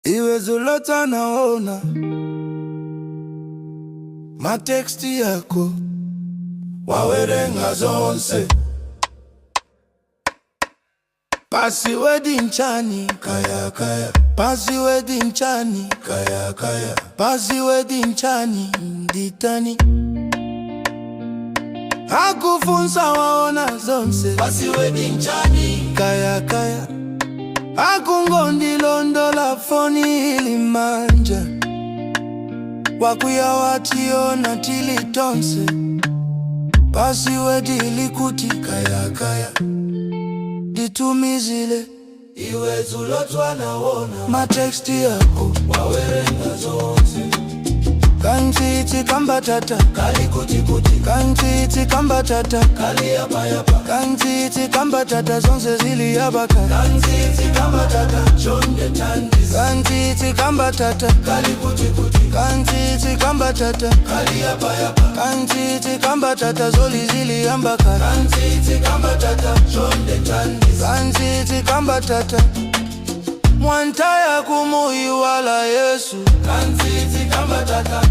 Iwe zulota naona mateksti yako wawerenga zonse. Pasi wedi nchani kaya kaya, pasi wedi nchani kaya kaya, pasi wedi nchani nditani. Hakufunza waona zonse, pasi wedi nchani kaya kaya. Hakungondi londo la foni ilimanja, wakuya wationa tilitonse. Pasi wedi likuti kaya kaya, ditumizile iwe zulotwa naona mateksti yako wawerenga zonse. Kanchiti kambatata kali kuti kuti, kanchiti kambatata kali yapa yapa, kanchiti kambatata zonse zili yabaka, kanchiti kambatata chonde tandis, kanchiti kambatata kali kuti kuti, kanchiti kambatata kali yapa yapa, kanchiti kambatata zoli zili yambaka, kanchiti kambatata chonde tandis, kanchiti kambatata mwantaya kumuyi wala Yesu. Kanchiti kambatata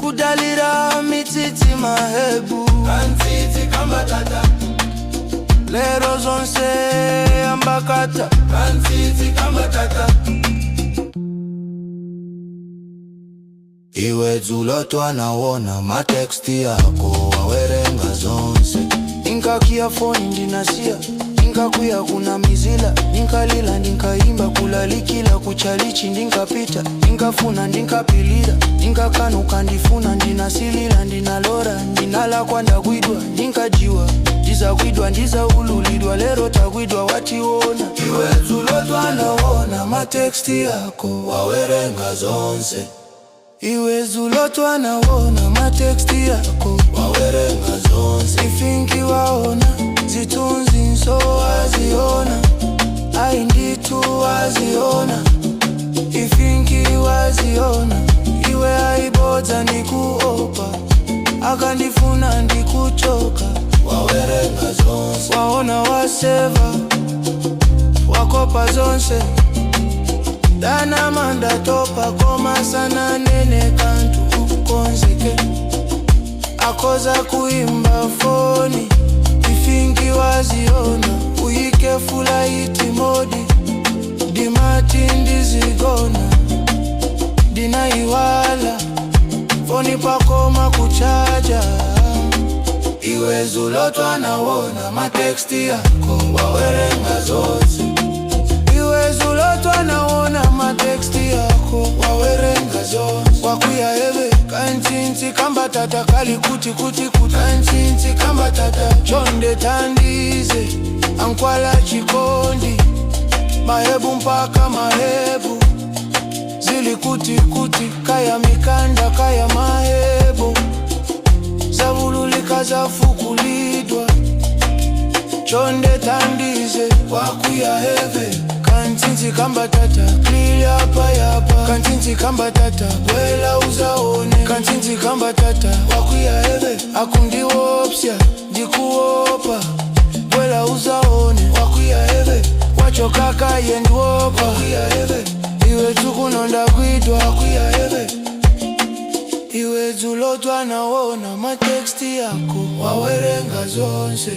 kudalira mititi mahebu, kanchiti kambatata lero zonse ambakata, kanchiti kambatata. Iwe zulotwa naona mateksti yako wawerenga zonse. Inkakia foni ndinasia, inkakuya kuna mizila, ninkalila ndinkaimba kulalikila kuchalichi ndinkapita, ninkafuna ndinkapilira, ninkakanuka ndifuna ndinasilila, ndinalora ndinala kwa ndagwidwa, ndinkajiwa ndiza gwidwa ndiza ululidwa, lero tagwidwa wationa. Iwe zulotwa naona mateksti yako wawerenga zonse. Iwe zulotwa naona mateksti yako wawerenga zonse. Ifinki waona zitunzi nso waziona, ainditu waziona, ifinki waziona. Iwe aiboza ndikuopa, akandifuna ndikuchoka, wawerenga zonse. Waona waseva wakopa zonse, dana manda topa koma sana nene kantu ukonzeke. Akoza kuimba foni, ifinki waziona, uyike fulaiti modi, dimati ndizigona, dinaiwala foni pakoma kuchaja. Iwe zulotwa naona mateksti yako wawerenga zonse. Iwe zulotwa naona mateksti yako wawerenga zonse. Wakuya ebe kanchinti kambatata kali kuti kuti kuti, kanchinti kambatata chonde tandize, ankwala chikondi mahebu mpaka mahebu, zili kuti kuti kaya mikanda kaya mahebu, zavululika zafukulidwa chonde tandize. Wakuya ebe kantinti kambatata klili yapa yapa, kantinti kambatata wela uzaone, kantinti kambatata. Wakuya ebe akundiwopsya dikuopa, wela uzaone. Wakuya ebe wachokaka yenduopa, wakuya ebe iwe tukunonda kwidwa. Wakuya ebe iwe zulotwa naona mateksti yako wawerenga zonse.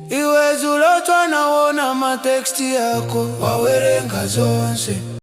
Iwe zulotwa naona mateksti yako wawerenga zonse.